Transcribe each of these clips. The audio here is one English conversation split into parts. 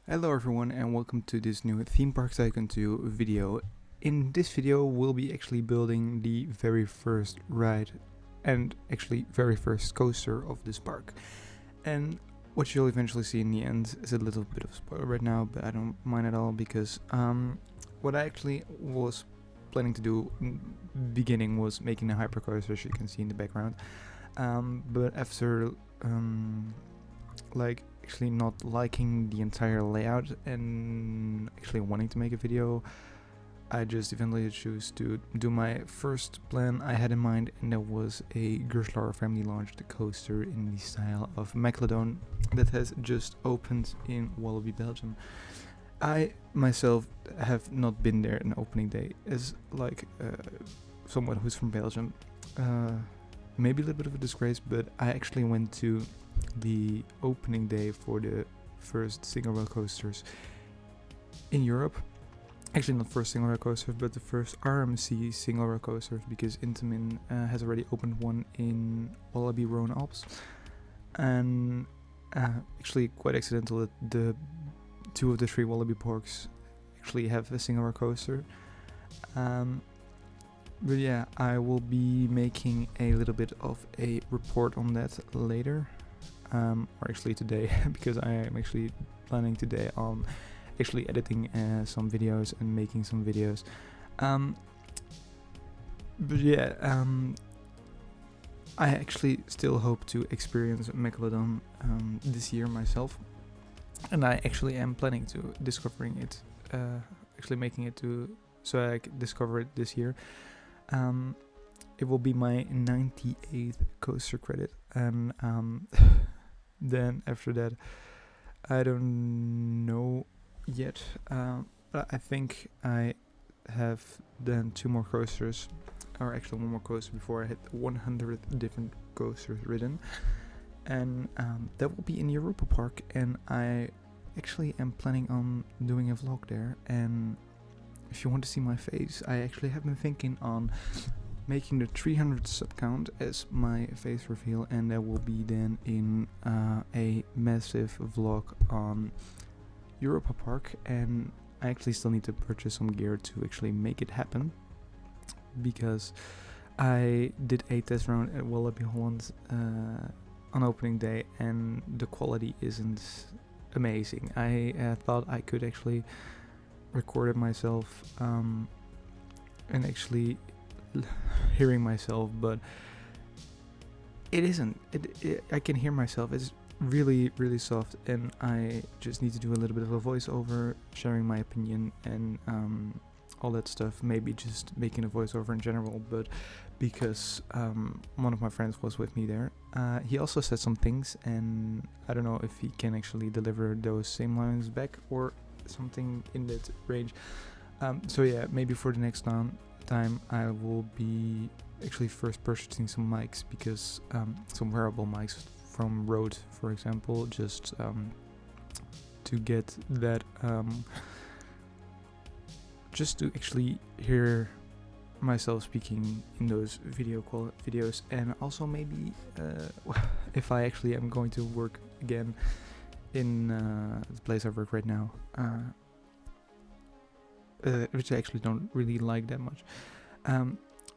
Hello everyone and welcome to this new Theme Park Tycoon 2 video. In this video we'll be actually building the very first ride and actually very first coaster of this park. And what you'll eventually see in the end is a little bit of a spoiler right now, but I don't mind at all because what I actually was planning to do in the beginning was making a hypercoaster, as you can see in the background. But after actually not liking the entire layout and actually wanting to make a video, I just eventually chose to do my first plan I had in mind, and that was a Vekoma Family launched coaster in the style of Megalodon that has just opened in Wallaby, Belgium. I myself have not been there on opening day as someone who's from Belgium. Maybe a little bit of a disgrace, but I actually went to the opening day for the first single rail coasters in Europe. Actually, not first single rail coasters, but the first RMC single rail coasters, because Intamin has already opened one in Wallaby Rhone Alps. And actually, quite accidental that the two of the three Wallaby parks actually have a single rail coaster. But yeah, I will be making a little bit of a report on that later. Or actually today, because I am actually planning today on actually editing some videos and making some videos. But yeah, I actually still hope to experience Megalodon this year myself, and I actually am planning to discovering it, actually making it so I can discover it this year. It will be my 98th coaster credit, and then after that, I don't know yet, but I think I have done 2 more coasters, or actually 1 more coaster before I hit 100 different coasters ridden, and that will be in Europa Park, and I actually am planning on doing a vlog there. And if you want to see my face, I actually have been thinking on making the 300 sub count as my face reveal, and that will be then in a massive vlog on Europa Park. And I actually still need to purchase some gear to actually make it happen, because I did a test run at Wallaby Holland on opening day, and the quality isn't amazing. I thought I could actually record it myself and actually hearing myself, but it isn't. I can hear myself. It's really soft, and I just need to do a little bit of a voiceover sharing my opinion and all that stuff. Maybe just making a voiceover in general, but because one of my friends was with me there, he also said some things, and I don't know if he can actually deliver those same lines back or something in that range. So yeah, maybe for the next time I will be actually first purchasing some mics, because some wearable mics from Rode, for example, just to get that just to actually hear myself speaking in those videos. And also maybe if I actually am going to work again in the place I work right now, which I actually don't really like that much.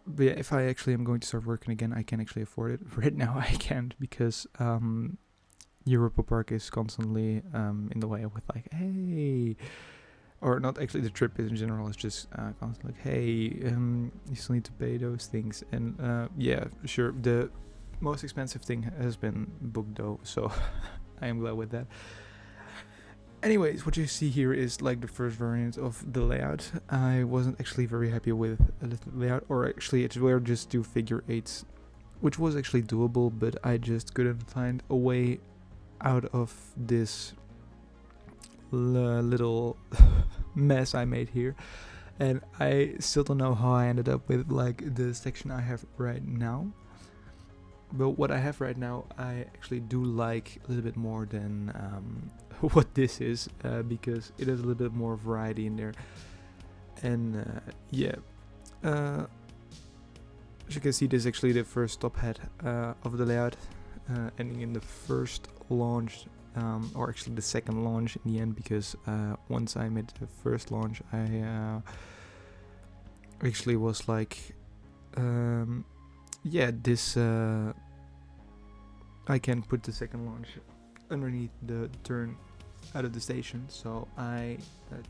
But yeah, if I actually am going to start working again, I can actually afford it. Right now I can't, because Europa Park is constantly in the way with like, hey, or not actually, the trip in general is just constantly like, hey, you still need to pay those things. And yeah, sure, the most expensive thing has been booked though, so I am glad with that. Anyways, what you see here is like the first variant of the layout. I wasn't actually very happy with the layout, or actually it were just 2 figure 8s, which was actually doable, but I just couldn't find a way out of this little mess I made here. And I still don't know how I ended up with like the section I have right now. But what I have right now, I actually do like a little bit more than what this is, because it has a little bit more variety in there. And yeah, as you can see, this is actually the first top hat of the layout, ending in the first launched or actually the second launch in the end, because once I made the first launch, I actually was like, this I can put the second launch underneath the turn out of the station, so I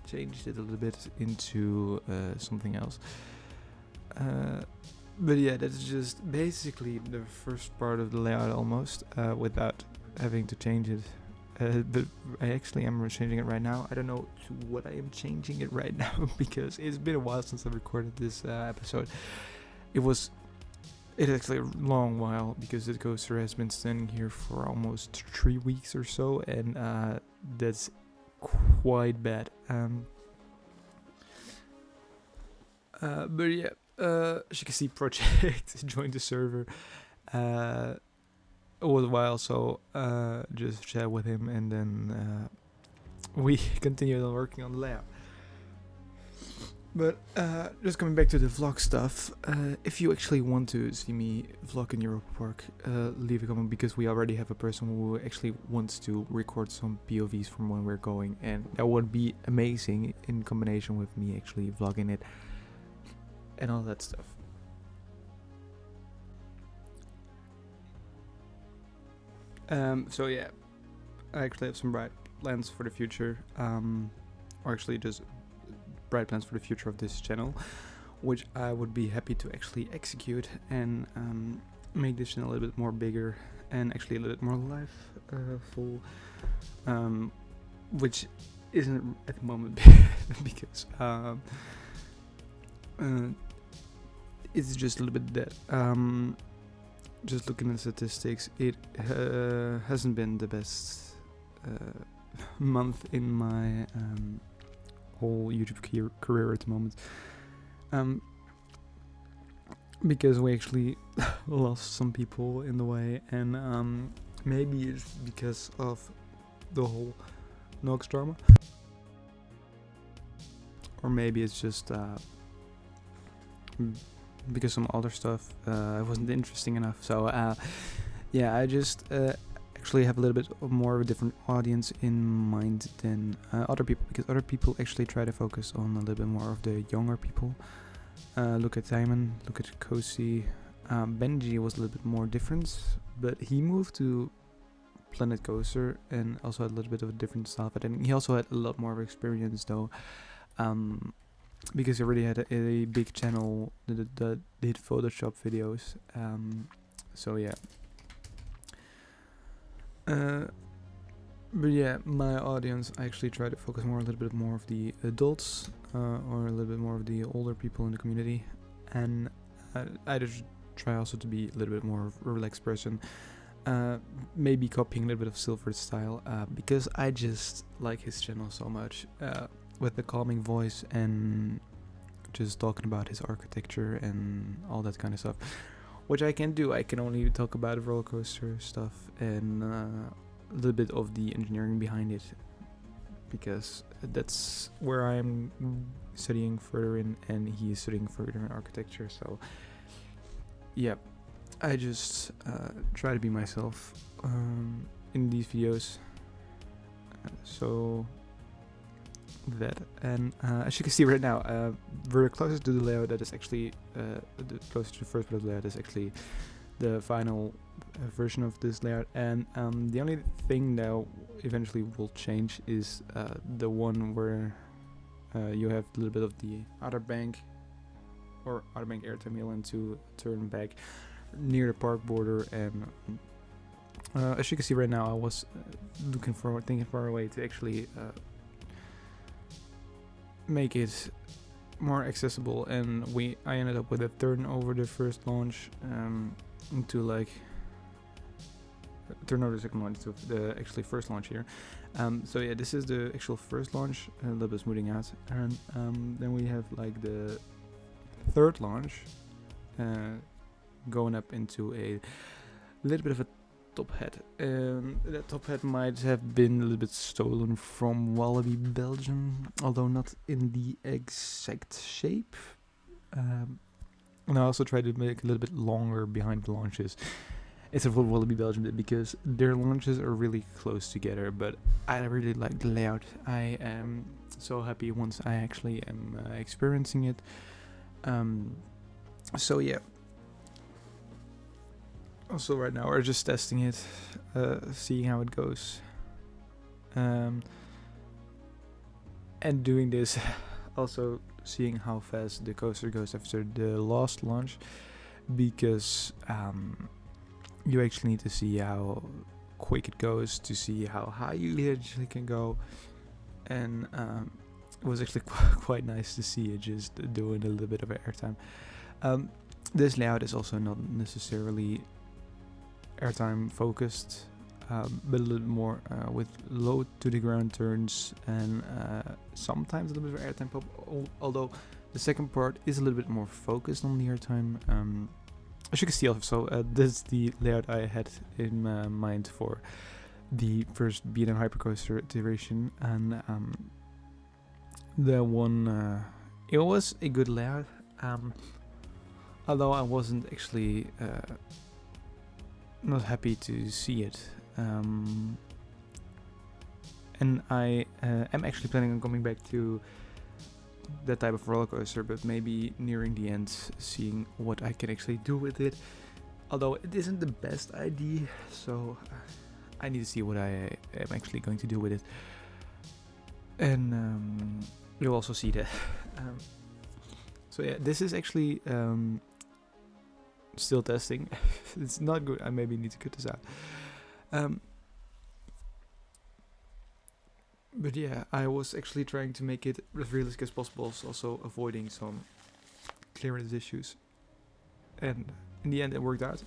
changed it a little bit into something else. But yeah, that's just basically the first part of the layout almost, without having to change it. But I actually am changing it right now. I don't know to what I am changing it right now because it's been a while since I recorded this episode. It's actually a long while because the coaster has been standing here for almost 3 weeks or so, and that's quite bad. But yeah, as you can see, Project joined the server. It was a while, so just chat with him, and then we continued on working on the layout. But just coming back to the vlog stuff, if you actually want to see me vlog in Europa Park, leave a comment, because we already have a person who actually wants to record some POVs from when we're going, and that would be amazing in combination with me actually vlogging it and all that stuff. So yeah, I actually have some bright plans for the future, or actually just bright plans for the future of this channel, which I would be happy to actually execute and make this channel a little bit more bigger and actually a little bit more full, which isn't at the moment because it's just a little bit dead. Just looking at statistics, it hasn't been the best month in my whole YouTube career at the moment, because we actually lost some people in the way, and maybe it's because of the whole Nox drama, or maybe it's just because some other stuff wasn't interesting enough. So yeah, I just actually have a little bit more of a different audience in mind than other people, because other people actually try to focus on a little bit more of the younger people. Look at Simon, look at Kegacy. Benji was a little bit more different, but he moved to Planet Coaster and also had a little bit of a different style. But he also had a lot more experience though, because he already had a big channel that did Photoshop videos. So yeah. But yeah, my audience, I actually try to focus more a little bit more of the adults, or a little bit more of the older people in the community, and I just try also to be a little bit more of a relaxed person, maybe copying a little bit of Silver's style, because I just like his channel so much, with the calming voice and just talking about his architecture and all that kind of stuff. Which I can do. I can only talk about roller coaster stuff and a little bit of the engineering behind it, because that's where I'm studying further in, and he is studying further in architecture. So yeah, I just try to be myself in these videos. So that, and as you can see right now, we're closest to the layout that is actually the closest to the first part of the layout is actually the final version of this layout, and the only thing that eventually will change is the one where you have a little bit of the outer bank airtime wheel and to turn back near the park border. And as you can see right now, I was thinking far away to actually make it more accessible, and I ended up with a turn over the first launch into like turn over the second launch to the actually first launch here. So yeah, this is the actual first launch, a little bit smoothing out, and then we have like the third launch going up into a little bit of a top hat. That top hat might have been a little bit stolen from Wallaby, Belgium, although not in the exact shape. And I also tried to make it a little bit longer behind the launches, instead of what Wallaby Belgium did, because their launches are really close together. But I really like the layout. I am so happy once I actually am experiencing it. So yeah. Also right now we're just testing it, seeing how it goes. And doing this, also seeing how fast the coaster goes after the last launch, because you actually need to see how quick it goes to see how high you actually can go. And it was actually quite nice to see it just doing a little bit of airtime. This layout is also not necessarily airtime focused, but a little more with low to the ground turns, and sometimes a little bit of airtime pop, although the second part is a little bit more focused on the airtime. As you can see also, this is the layout I had in mind for the first B&M Hypercoaster iteration, and the one, it was a good layout, although I wasn't actually not happy to see it. And I am actually planning on coming back to that type of roller coaster, but maybe nearing the end, seeing what I can actually do with it. Although it isn't the best idea, so I need to see what I am actually going to do with it. And you'll also see that. So yeah, this is actually still testing. It's not good. I maybe need to cut this out. But yeah, I was actually trying to make it as realistic as possible, also avoiding some clearance issues. And in the end it worked out.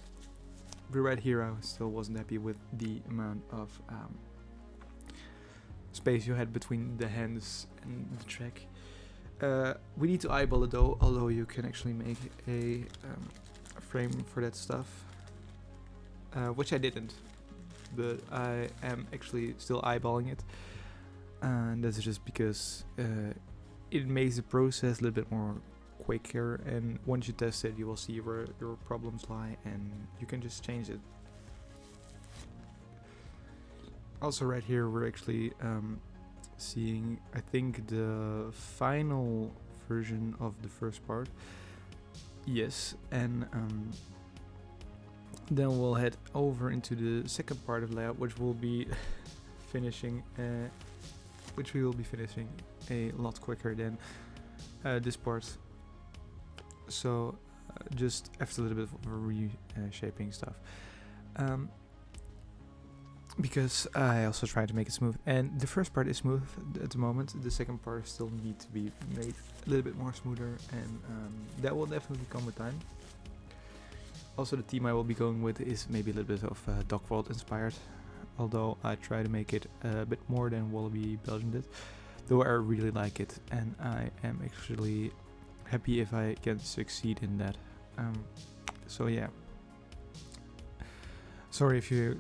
But right here I still wasn't happy with the amount of space you had between the hands and the track. We need to eyeball it though, although you can actually make a frame for that stuff. Which I didn't, but I am actually still eyeballing it. And that's just because it makes the process a little bit more quicker, and once you test it you will see where your problems lie and you can just change it. Also right here we're actually seeing, I think, the final version of the first part. Yes, and then we'll head over into the second part of the layout, which will be finishing which we will be finishing a lot quicker than this part. So just after a little bit of reshaping stuff, because I also try to make it smooth, and the first part is smooth at the moment. The second part still need to be made a little bit more smoother, and that will definitely come with time. Also the theme I will be going with is maybe a little bit of Dogworld inspired, although I try to make it a bit more than Wallaby Belgium did, though I really like it, and I am actually happy if I can succeed in that. So yeah, sorry if you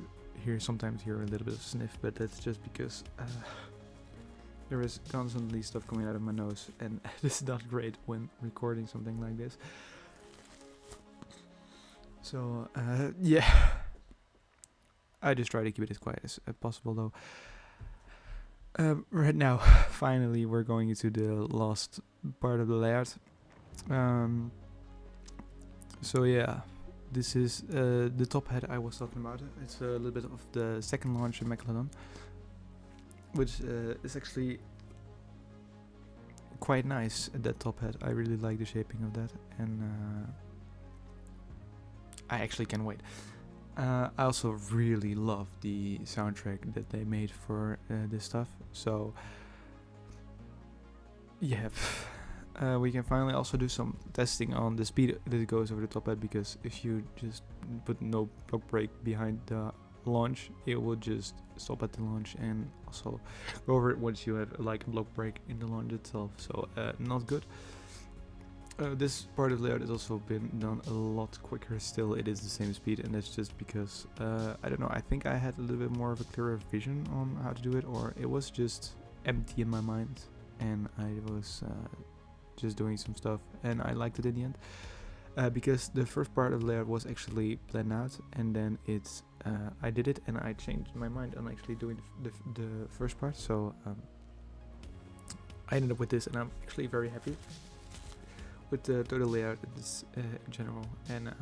sometimes hear a little bit of sniff, but that's just because there is constantly stuff coming out of my nose, and this is not great when recording something like this. So yeah, I just try to keep it as quiet as possible though. Right now, finally, we're going into the last part of the layout. So yeah, this is the top hat I was talking about. It's a little bit of the second launch in Megalodon, which is actually quite nice, that top hat. I really like the shaping of that, and I actually can't wait. I also really love the soundtrack that they made for this stuff. So yeah, we can finally also do some testing on the speed that it goes over the top hat, because if you just put no block brake behind the launch, it will just stop at the launch and also go over it once you have like a block brake in the launch itself. So not good. This part of the layout has also been done a lot quicker. Still, it is the same speed, and that's just because I don't know, I think I had a little bit more of a clearer vision on how to do it, or it was just empty in my mind and I was just doing some stuff and I liked it in the end. because the first part of the layout was actually planned out, and then I did it and I changed my mind on actually doing the first part. So I ended up with this, and I'm actually very happy with the total layout in general. And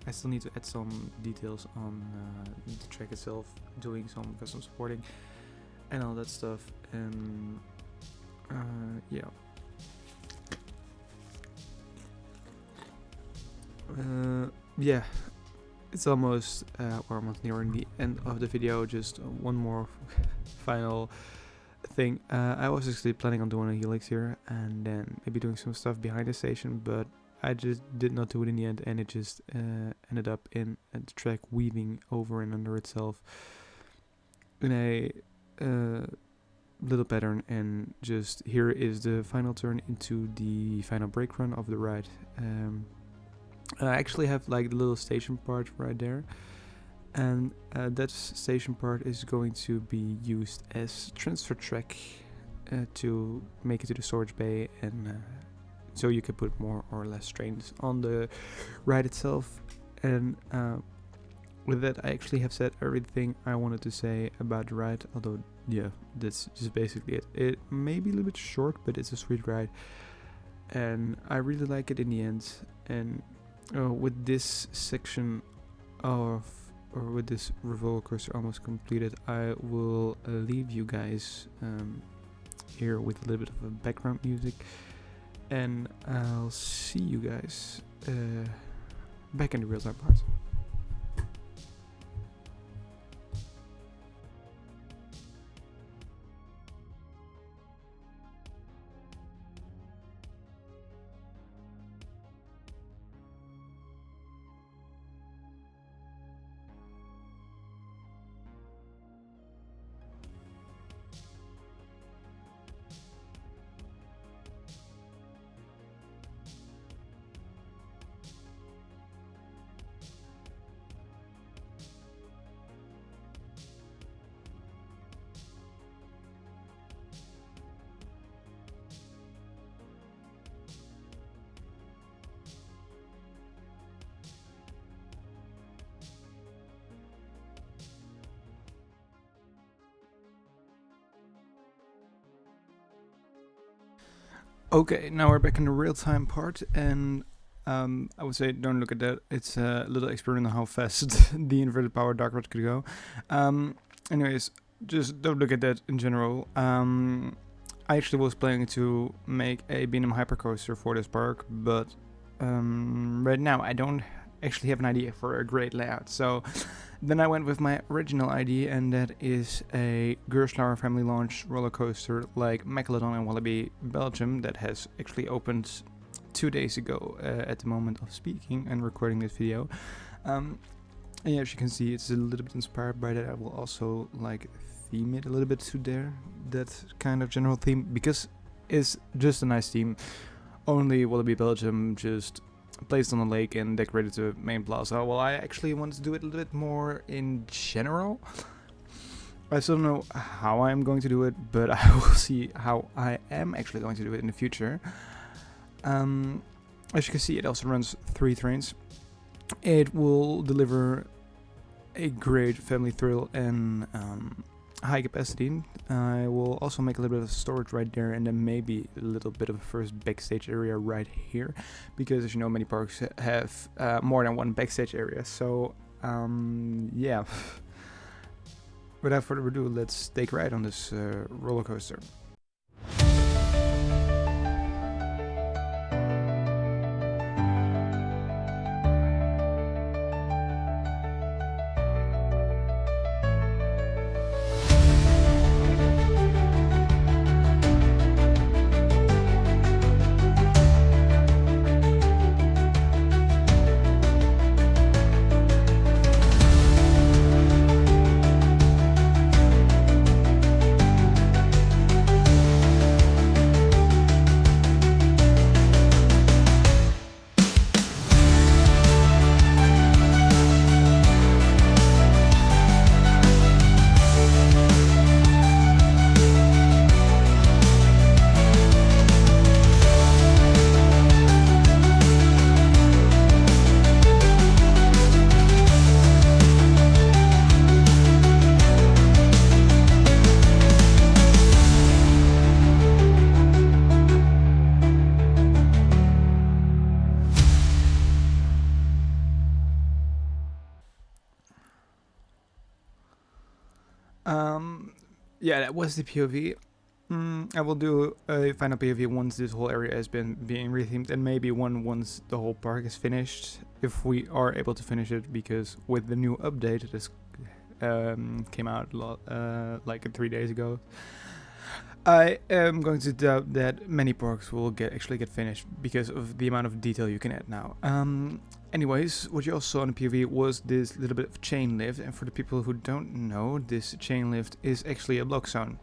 I still need to add some details on the track itself, doing some custom supporting and all that stuff. And yeah. Yeah, it's almost we're almost nearing the end of the video. Just one more final thing. I was actually planning on doing a helix here and then maybe doing some stuff behind the station, but I just did not do it in the end, and it just ended up in the track weaving over and under itself in a little pattern. And just here is the final turn into the final brake run of the ride. I actually have like the little station part right there, and that station part is going to be used as transfer track to make it to the storage bay, and so you can put more or less strains on the ride itself. And with that, I actually have said everything I wanted to say about the ride, although yeah, that's just basically it. It may be a little bit short, but it's a sweet ride, and I really like it in the end. And with this section with this roller coaster almost completed, I will leave you guys here with a little bit of a background music, and I'll see you guys back in the real-time part. Okay, now we're back in the real-time part, and I would say don't look at that. It's a little experiment on how fast the inverted power dark rod could go. Anyways, just don't look at that in general. I actually was planning to make a B&M hypercoaster for this park, but right now I don't actually have an idea for a great layout. So then I went with my original idea, and that is a Vekoma Family launch roller coaster like Megalodon in Walibi, Belgium, that has actually opened 2 days ago at the moment of speaking and recording this video. And yeah, as you can see, it's a little bit inspired by that. I will also like theme it a little bit to that kind of general theme, because it's just a nice theme. Only Walibi, Belgium, just placed on the lake and decorated the main plaza. Well, I actually wanted to do it a little bit more in general. I still don't know how I'm going to do it, but I will see how I am actually going to do it in the future. As you can see, it also runs 3 trains. It will deliver a great family thrill and high capacity. I will also make a little bit of storage right there, and then maybe a little bit of a first backstage area right here, because as you know, many parks have more than one backstage area. So yeah, without further ado, let's take a ride on this roller coaster. yeah, that was the POV. I will do a final POV once this whole area has been being rethemed, and maybe one once the whole park is finished, if we are able to finish it, because with the new update that came out like 3 days ago, I am going to doubt that many parks will actually get finished because of the amount of detail you can add now. Anyways, what you also saw in the POV was this little bit of chain lift, and for the people who don't know, this chain lift is actually a block zone.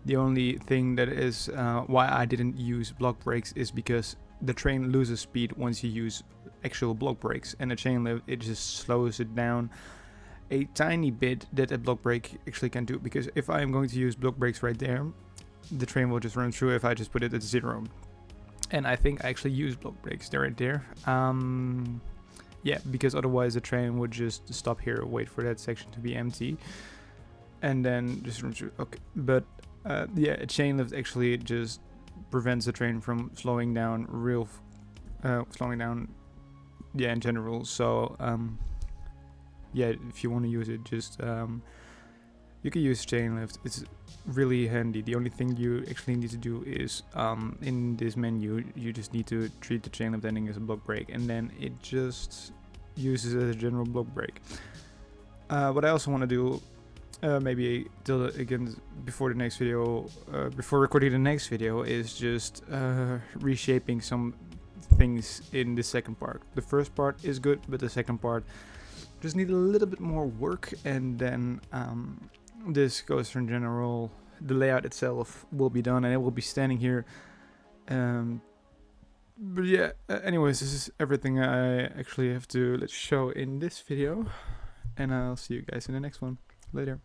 The only thing that is why I didn't use block brakes is because the train loses speed once you use actual block brakes, and a chain lift, it just slows it down a tiny bit that a block brake actually can do, because if I am going to use block brakes right there, the train will just run through if I just put it at 0. And I think I actually use block brakes right there. Yeah, because otherwise the train would just stop here, wait for that section to be empty, and then just run through. Okay, but yeah, a chain lift actually just prevents the train from slowing down yeah, in general. So yeah, if you want to use it, just you can use chain lift. It's really handy. The only thing you actually need to do is in this menu, you just need to treat the chain lift ending as a block brake, and then it just uses it as a general block brake. What I also want to do, maybe again before the next video, before recording the next video, is just reshaping some things in the second part. The first part is good, but the second part just need a little bit more work, and then this coaster in general, the layout itself will be done, and it will be standing here. But yeah, anyways, this is everything I actually have to show in this video, and I'll see you guys in the next one. Later.